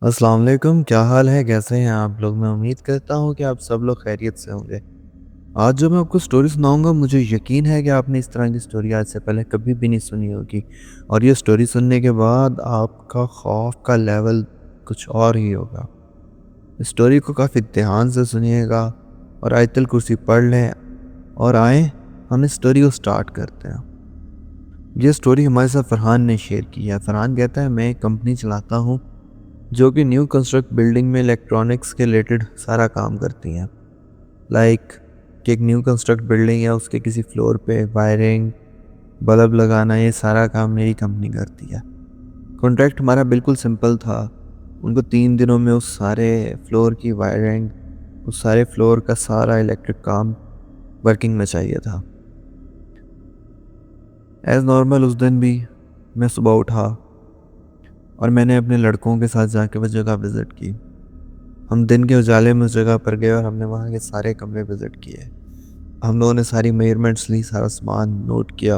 अस्सलाम वालेकुम, क्या हाल है? कैसे हैं आप लोग? मैं उम्मीद करता हूँ कि आप सब लोग खैरियत से होंगे। आज जो मैं आपको स्टोरी सुनाऊँगा, मुझे यकीन है कि आपने इस तरह की स्टोरी आज से पहले कभी भी नहीं सुनी होगी और ये स्टोरी सुनने के बाद आपका खौफ का लेवल कुछ और ही होगा। इस स्टोरी को काफ़ी ध्यान से सुनिएगा और आयतुल कुर्सी पढ़ लें और आएँ, हम इस स्टोरी को स्टार्ट करते हैं। ये स्टोरी हमारे साथ फ़रहान ने शेयर की है। फ़रहान कहता है, मैं एक कंपनी चलाता हूँ जो कि न्यू कंस्ट्रक्ट बिल्डिंग में इलेक्ट्रॉनिक्स के रिलेटेड सारा काम करती हैं। लाइक कि एक न्यू कंस्ट्रक्ट बिल्डिंग है, उसके किसी फ्लोर पे वायरिंग, बल्ब लगाना, ये सारा काम मेरी कंपनी करती है। कॉन्ट्रैक्ट हमारा बिल्कुल सिंपल था। उनको 3 दिनों में उस सारे फ्लोर की वायरिंग, उस सारे फ्लोर का सारा इलेक्ट्रिक काम वर्किंग में चाहिए था। एज़ नॉर्मल उस दिन भी मैं सुबह उठा और मैंने अपने लड़कों के साथ जाके वो जगह विज़िट की। हम दिन के उजाले में उस जगह पर गए और हमने वहाँ के सारे कमरे विज़िट किए। हम लोगों ने सारी मेजरमेंट्स ली, सारा सामान नोट किया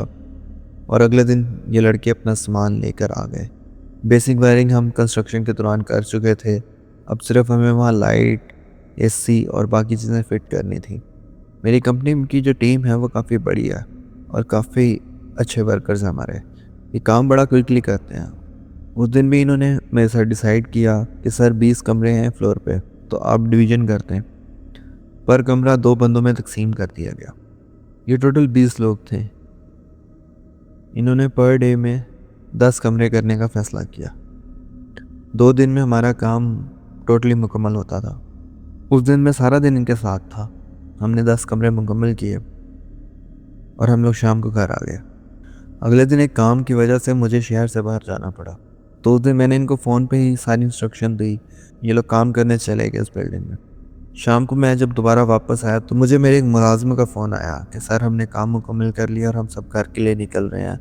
और अगले दिन ये लड़के अपना सामान लेकर आ गए। बेसिक वायरिंग हम कंस्ट्रक्शन के दौरान कर चुके थे। अब सिर्फ हमें वहाँ लाइट, एसी और बाकी चीज़ें फिट करनी थी। मेरी कंपनी की जो टीम है वो काफ़ी बड़ी है और काफ़ी अच्छे वर्कर्स हैं हमारे। ये काम बड़ा क्विकली करते हैं। उस दिन भी इन्होंने मेरे साथ डिसाइड किया कि सर 20 कमरे हैं फ्लोर पे, तो आप डिवीज़न करते हैं। पर कमरा 2 बंदों में तकसीम कर दिया गया। ये टोटल 20 लोग थे। इन्होंने पर डे में 10 कमरे करने का फ़ैसला किया। 2 दिन में हमारा काम टोटली मुकम्मल होता था। उस दिन मैं सारा दिन इनके साथ था। हमने 10 कमरे मुकम्मल किए और हम लोग शाम को घर आ गए। अगले दिन एक काम की वजह से मुझे शहर से बाहर जाना पड़ा। तो उस दिन मैंने इनको फ़ोन पे ही सारी इंस्ट्रक्शन दी। ये लोग काम करने चले गए इस बिल्डिंग में। शाम को मैं जब दोबारा वापस आया तो मुझे मेरे एक मुलाज़िम का फ़ोन आया कि सर हमने काम मुकम्मल कर लिया और हम सब घर के लिए निकल रहे हैं।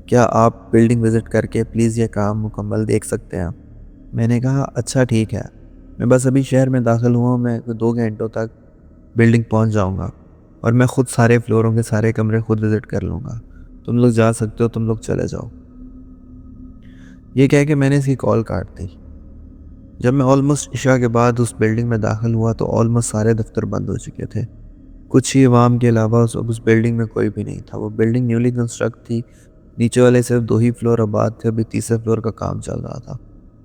क्या आप बिल्डिंग विज़िट करके प्लीज़ ये काम मुकम्मल देख सकते हैं? मैंने कहा अच्छा ठीक है। मैं बस अभी शहर में दाखिल हुआ हूँ, मैं 2 घंटों तक बिल्डिंग पहुँच जाऊँगा और मैं ख़ुद सारे फ्लोरों के सारे कमरे खुद विज़िट कर लूँगा। तुम लोग जा सकते हो, तुम लोग चले जाओ। ये कह के मैंने इसकी कॉल काट दी। जब मैं ऑलमोस्ट इशा के बाद उस बिल्डिंग में दाखिल हुआ तो ऑलमोस्ट सारे दफ्तर बंद हो चुके थे। कुछ ही अवाम के अलावा उस बिल्डिंग में कोई भी नहीं था। वो बिल्डिंग न्यूली कंस्ट्रक्ट थी। नीचे वाले सिर्फ 2 ही फ्लोर आबाद थे। अभी तीसरे फ्लोर का काम चल रहा था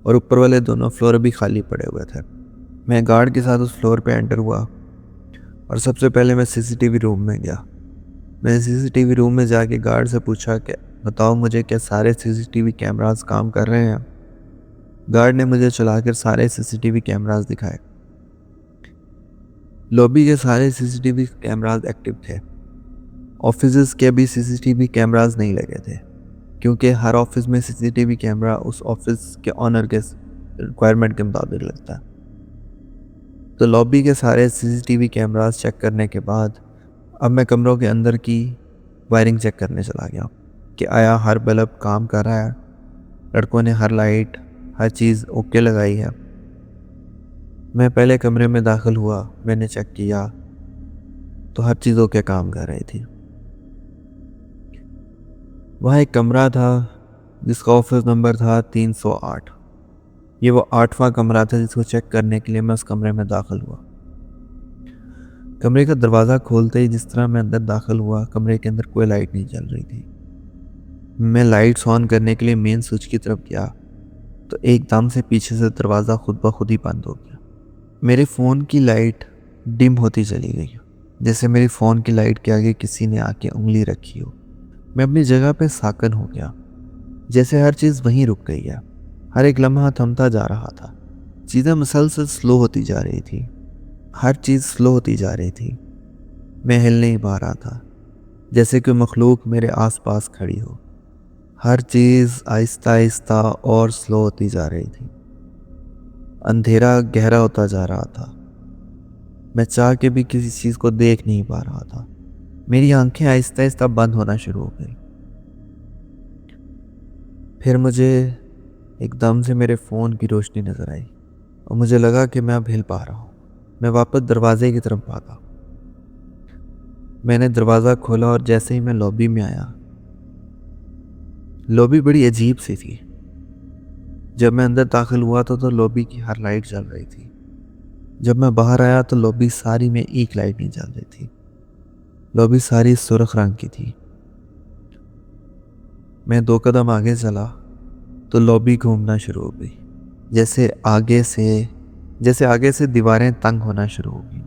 और ऊपर वाले दोनों फ्लोर अभी खाली पड़े हुए थे। मैं गार्ड के साथ उस फ्लोर पे एंटर हुआ और सबसे पहले मैं सीसीटीवी रूम में गया। मैंने सीसीटीवी रूम में जाके गार्ड से पूछा कि बताओ मुझे, क्या सारे सीसीटीवी कैमरास काम कर रहे हैं? गार्ड ने मुझे चलाकर सारे सीसीटीवी कैमरास दिखाए। लॉबी के सारे सीसीटीवी कैमरास एक्टिव थे। ऑफिसेज के भी सीसीटीवी कैमरास नहीं लगे थे क्योंकि हर ऑफिस में सीसीटीवी कैमरा उस ऑफिस के ऑनर के रिक्वायरमेंट के मुताबिक लगता है। तो लॉबी के सारे सीसीटीवी कैमरास चेक करने के बाद अब मैं कमरों के अंदर की वायरिंग चेक करने चला गया कि आया हर बल्ब काम कर रहा है, लड़कों ने हर लाइट, हर चीज़ ओके लगाई है। मैं पहले कमरे में दाखिल हुआ, मैंने चेक किया तो हर चीज़ ओके काम कर रही थी। वहाँ एक कमरा था जिसका ऑफिस नंबर था 308। ये वो 8वां कमरा था जिसको चेक करने के लिए मैं उस कमरे में दाखिल हुआ। कमरे का दरवाज़ा खोलते ही जिस तरह मैं अंदर दाखिल हुआ, कमरे के अंदर कोई लाइट नहीं जल रही थी। मैं लाइट्स ऑन करने के लिए मेन स्विच की तरफ गया तो एकदम से पीछे से दरवाज़ा खुद ब खुद ही बंद हो गया। मेरे फ़ोन की लाइट डिम होती चली गई, जैसे मेरे फ़ोन की लाइट के आगे किसी ने आके उंगली रखी हो। मैं अपनी जगह पे साकन हो गया, जैसे हर चीज़ वहीं रुक गई है। हर एक लम्हा थमता जा रहा था। चीज़ें मुसलसल स्लो होती जा रही थी। हर चीज़ स्लो होती जा रही थी। मैं हिल नहीं पा रहा था, जैसे कोई मखलूक मेरे आसपास खड़ी हो। हर चीज़ आहिस्ता आहिस्ता और स्लो होती जा रही थी। अंधेरा गहरा होता जा रहा था। मैं चाह के भी किसी चीज़ को देख नहीं पा रहा था। मेरी आंखें आहिस्ता आहिस्ता बंद होना शुरू हो गई। फिर मुझे एकदम से मेरे फ़ोन की रोशनी नज़र आई और मुझे लगा कि मैं अब हिल पा रहा हूँ। मैं वापस दरवाजे की तरफ भागा। मैंने दरवाज़ा खोला और जैसे ही मैं लॉबी में आया, लॉबी बड़ी अजीब सी थी। जब मैं अंदर दाखिल हुआ तो लॉबी की हर लाइट जल रही थी। जब मैं बाहर आया तो लॉबी सारी में एक लाइट नहीं जल रही थी। लॉबी सारी सुर्ख रंग की थी। मैं 2 कदम आगे चला तो लॉबी घूमना शुरू हो गई। जैसे आगे से दीवारें तंग होना शुरू हो गई,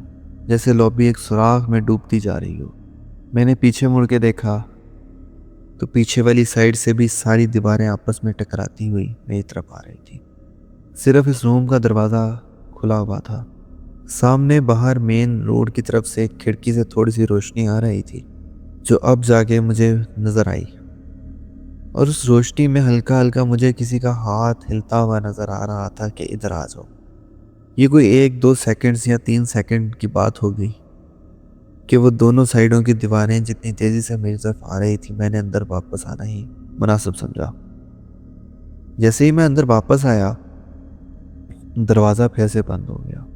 जैसे लॉबी एक सुराख में डूबती जा रही हो। मैंने पीछे मुड़ के देखा तो पीछे वाली साइड से भी सारी दीवारें आपस में टकराती हुई मेरी तरफ आ रही थी। सिर्फ इस रूम का दरवाज़ा खुला हुआ था। सामने बाहर मेन रोड की तरफ से एक खिड़की से थोड़ी सी रोशनी आ रही थी, जो अब जाके मुझे नज़र आई। और उस रोशनी में हल्का हल्का मुझे किसी का हाथ हिलता हुआ नज़र आ रहा था कि इधर आ जाओ। ये कोई 1-2 सेकंड्स या 3 सेकंड की बात हो गई कि वो दोनों साइडों की दीवारें जितनी तेज़ी से मेरी तरफ आ रही थी, मैंने अंदर वापस आना ही मुनासिब समझा। जैसे ही मैं अंदर वापस आया, दरवाज़ा फिर से बंद हो गया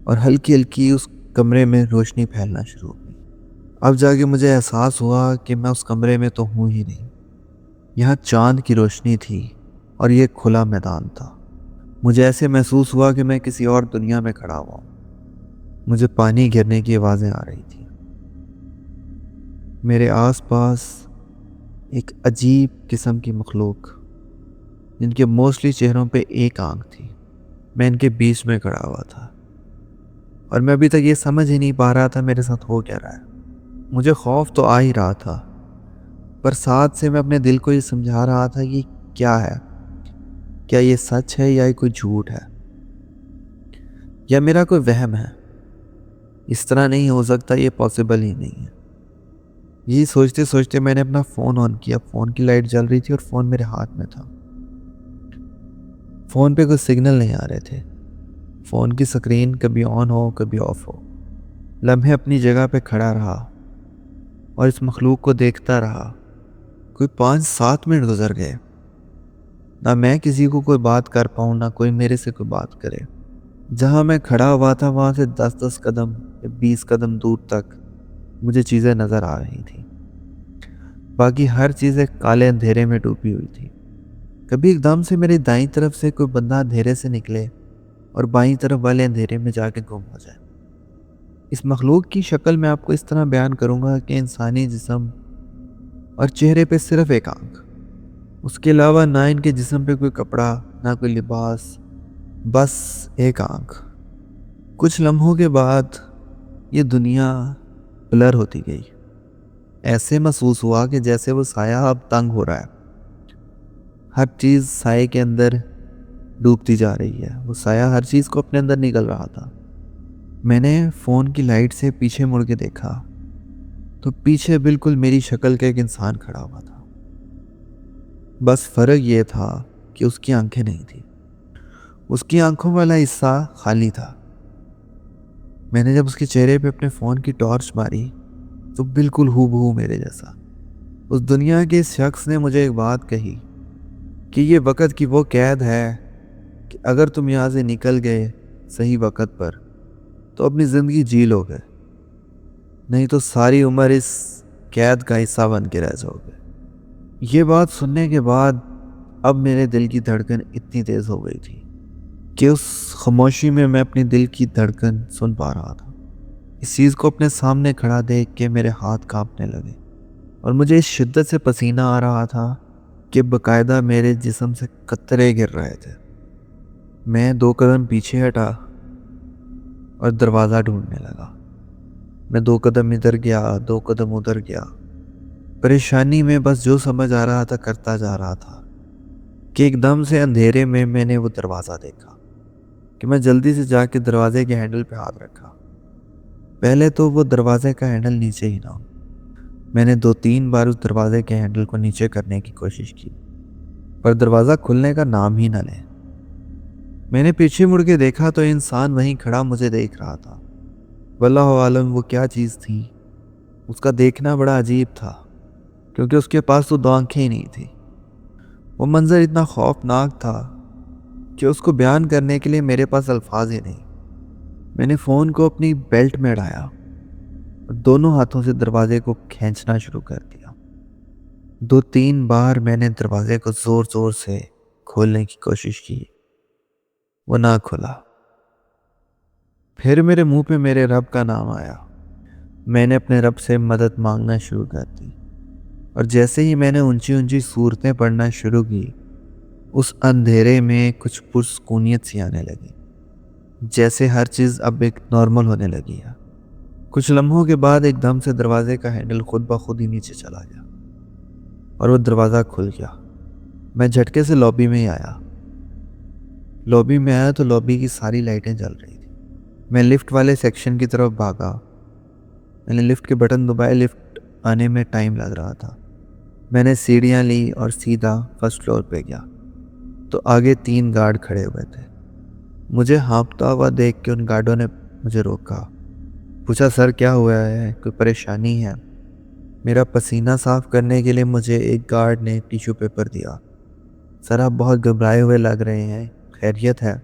और हल्की हल्की उस कमरे में रोशनी फैलना शुरू हो गई। अब जाके मुझे एहसास हुआ कि मैं उस कमरे में तो हूँ ही नहीं। यहाँ चांद की रोशनी थी और ये खुला मैदान था। मुझे ऐसे महसूस हुआ कि मैं किसी और दुनिया में खड़ा हुआ हूँ। मुझे पानी गिरने की आवाज़ें आ रही थी। मेरे आसपास एक अजीब किस्म की मखलूक, जिनके मोस्टली चेहरों पे एक आंख थी। मैं इनके बीच में खड़ा हुआ था और मैं अभी तक ये समझ ही नहीं पा रहा था मेरे साथ हो क्या रहा है। मुझे खौफ तो आ ही रहा था, पर साथ से मैं अपने दिल को ये समझा रहा था कि क्या है, क्या ये सच है या ये कोई झूठ है या मेरा कोई वहम है। इस तरह नहीं हो सकता, ये पॉसिबल ही नहीं है। यही सोचते सोचते मैंने अपना फ़ोन ऑन किया। फ़ोन की लाइट जल रही थी और फ़ोन मेरे हाथ में था। फ़ोन पे कोई सिग्नल नहीं आ रहे थे। फ़ोन की स्क्रीन कभी ऑन हो कभी ऑफ हो। लम्हे अपनी जगह पे खड़ा रहा और इस मखलूक को देखता रहा। कोई 5-7 मिनट गुजर गए। ना मैं किसी को कोई बात कर पाऊँ, ना कोई मेरे से कोई बात करे। जहाँ मैं खड़ा हुआ था वहाँ से 10-10 कदम या 20 कदम दूर तक मुझे चीज़ें नज़र आ रही थी। बाकी हर चीज़ एक काले अंधेरे में डूबी हुई थी। कभी एकदम से मेरी दाईं तरफ से कोई बंदा अंधेरे से निकले और बाईं तरफ वाले अंधेरे में जाके गुम हो जाए। इस मखलूक की शक्ल मैं आपको इस तरह बयान करूँगा कि इंसानी जिस्म और चेहरे पे सिर्फ एक आंख, उसके अलावा ना इनके जिस्म पे कोई कपड़ा, ना कोई लिबास, बस एक आंख। कुछ लम्हों के बाद ये दुनिया ब्लर होती गई। ऐसे महसूस हुआ कि जैसे वो साया अब तंग हो रहा है। हर चीज़ साए के अंदर डूबती जा रही है। वो साया हर चीज़ को अपने अंदर निगल रहा था। मैंने फ़ोन की लाइट से पीछे मुड़ के देखा तो पीछे बिल्कुल मेरी शक्ल का एक इंसान खड़ा हुआ था। बस फ़र्क ये था कि उसकी आंखें नहीं थी। उसकी आंखों वाला हिस्सा खाली था। मैंने जब उसके चेहरे पे अपने फ़ोन की टॉर्च मारी तो बिल्कुल हूबहू मेरे जैसा। उस दुनिया के इस शख्स ने मुझे एक बात कही कि ये वक़्त की वो कैद है कि अगर तुम यहाँ से निकल गए सही वक़्त पर तो अपनी ज़िंदगी जी लोगे, नहीं तो सारी उम्र इस कैद का हिस्सा बन के रह जाओगे। ये बात सुनने के बाद अब मेरे दिल की धड़कन इतनी तेज़ हो गई थी कि उस खामोशी में मैं अपनी दिल की धड़कन सुन पा रहा था। इस चीज़ को अपने सामने खड़ा देख के मेरे हाथ कांपने लगे और मुझे इस शिद्दत से पसीना आ रहा था कि बाकायदा मेरे जिस्म से कतरे गिर रहे थे। मैं 2 कदम पीछे हटा और दरवाज़ा ढूंढने लगा। मैं 2 कदम इधर गया, 2 कदम उधर गया। परेशानी में बस जो समझ आ रहा था करता जा रहा था कि एकदम से अंधेरे में मैंने वो दरवाज़ा देखा कि मैं जल्दी से जाके दरवाजे के हैंडल पे हाथ रखा। पहले तो वो दरवाजे का हैंडल नीचे ही ना हो। मैंने 2-3 बार उस दरवाजे के हैंडल को नीचे करने की कोशिश की, पर दरवाज़ा खुलने का नाम ही ना ले। मैंने पीछे मुड़ के देखा तो इंसान वहीं खड़ा मुझे देख रहा था। वल्लाहु आलम वो क्या चीज़ थी। उसका देखना बड़ा अजीब था क्योंकि उसके पास तो 2 आंखें ही नहीं थी। वो मंजर इतना खौफनाक था कि उसको बयान करने के लिए मेरे पास अल्फाज ही नहीं। मैंने फ़ोन को अपनी बेल्ट में अड़ाया और दोनों हाथों से दरवाजे को खींचना शुरू कर दिया। 2-3 बार मैंने दरवाजे को ज़ोर ज़ोर से खोलने की कोशिश की, वो ना खुला। फिर मेरे मुंह पे मेरे रब का नाम आया। मैंने अपने रब से मदद मांगना शुरू कर दी, और जैसे ही मैंने ऊंची ऊंची सूरतें पढ़ना शुरू की, उस अंधेरे में कुछ पुरस्कूनियत सी आने लगी, जैसे हर चीज़ अब एक नॉर्मल होने लगी है। कुछ लम्हों के बाद एकदम से दरवाजे का हैंडल खुद ब खुद ही नीचे चला गया और वो दरवाज़ा खुल गया। मैं झटके से लॉबी में ही आया। लॉबी में आया तो लॉबी की सारी लाइटें जल रही थी। मैं लिफ्ट वाले सेक्शन की तरफ भागा। मैंने लिफ्ट के बटन दबाए। लिफ्ट आने में टाइम लग रहा था। मैंने सीढ़ियाँ ली और सीधा फर्स्ट फ्लोर पे गया तो आगे 3 गार्ड खड़े हुए थे। मुझे हाँफता हुआ देख के उन गार्डों ने मुझे रोका। पूछा, सर क्या हुआ है, कोई परेशानी है? मेरा पसीना साफ करने के लिए मुझे एक गार्ड ने टिश्यू पेपर दिया। सर आप बहुत घबराए हुए लग रहे हैं, खैरियत है?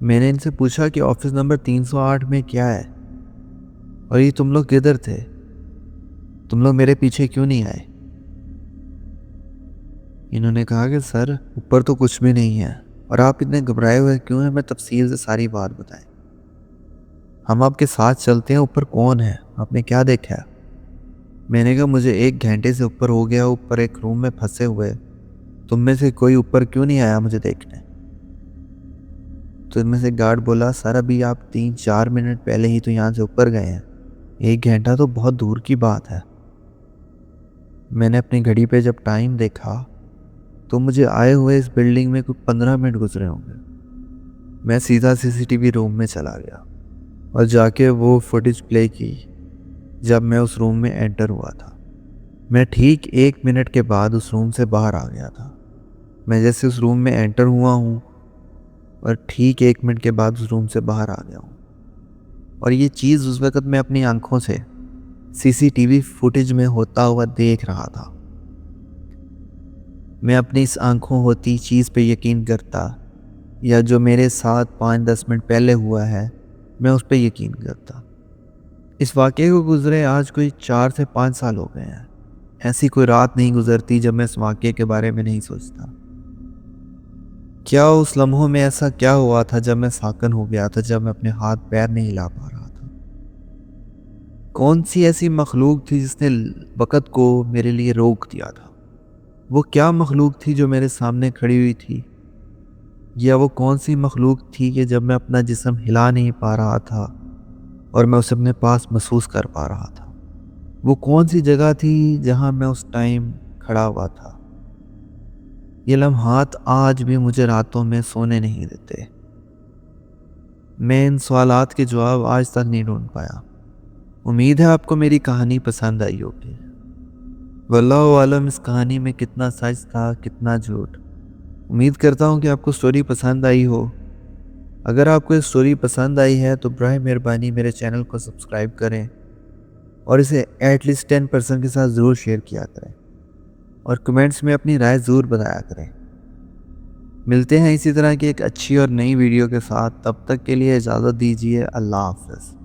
मैंने इनसे पूछा कि ऑफिस नंबर 308 में क्या है, और ये तुम लोग किधर थे? तुम लोग मेरे पीछे क्यों नहीं आए? इन्होंने कहा कि सर ऊपर तो कुछ भी नहीं है, और आप इतने घबराए हुए क्यों हैं? मैं तफसील से सारी बात बताएं। हम आपके साथ चलते हैं। ऊपर कौन है? आपने क्या देखा? मैंने कहा मुझे 1 घंटे से ऊपर हो गया ऊपर एक रूम में फंसे हुए। तुम में से कोई ऊपर क्यों नहीं आया मुझे देखने? तो इनमें से गार्ड बोला, सर अभी आप 3-4 मिनट पहले ही तो यहाँ से ऊपर गए हैं, 1 घंटा तो बहुत दूर की बात है। मैंने अपनी घड़ी पे जब टाइम देखा तो मुझे आए हुए इस बिल्डिंग में कुछ 15 मिनट गुजरे होंगे। मैं सीधा सीसीटीवी रूम में चला गया और जाके वो फुटेज प्ले की जब मैं उस रूम में एंटर हुआ था। मैं ठीक 1 मिनट के बाद उस रूम से बाहर आ गया था। मैं जैसे उस रूम में एंटर हुआ हूँ और ठीक 1 मिनट के बाद उस रूम से बाहर आ गया हूँ, और ये चीज़ उस वक़्त मैं अपनी आंखों से सीसीटीवी फुटेज में होता हुआ देख रहा था। मैं अपनी इस आंखों होती चीज़ पे यकीन करता, या जो मेरे साथ 5-10 मिनट पहले हुआ है मैं उस पर यकीन करता। इस वाक़े को गुज़रे आज कोई 4 से 5 साल हो गए हैं। ऐसी कोई रात नहीं गुजरती जब मैं इस वाक़े के बारे में नहीं सोचता। क्या उस लम्हों में ऐसा क्या हुआ था जब मैं साकन हो गया था, जब मैं अपने हाथ पैर नहीं हिला पा रहा था? कौन सी ऐसी मखलूक थी जिसने वक़्त को मेरे लिए रोक दिया था? वो क्या मखलूक थी जो मेरे सामने खड़ी हुई थी? या वो कौन सी मखलूक थी कि जब मैं अपना जिस्म हिला नहीं पा रहा था और मैं उसे अपने पास महसूस कर पा रहा था? वो कौन सी जगह थी जहां मैं उस टाइम खड़ा हुआ था? ये लम्हात आज भी मुझे रातों में सोने नहीं देते। मैं इन सवालात के जवाब आज तक नहीं ढूंढ पाया। उम्मीद है आपको मेरी कहानी पसंद आई होगी। वल्लाहु आलम इस कहानी में कितना सच था, कितना झूठ। उम्मीद करता हूँ कि आपको स्टोरी पसंद आई हो। अगर आपको ये स्टोरी पसंद आई है तो बराए मेहरबानी मेरे चैनल को सब्सक्राइब करें और इसे एटलीस्ट 10% के साथ ज़रूर शेयर किया करें, और कमेंट्स में अपनी राय ज़रूर बताया करें। मिलते हैं इसी तरह की एक अच्छी और नई वीडियो के साथ। तब तक के लिए इजाज़त दीजिए। अल्लाह हाफ़िज़।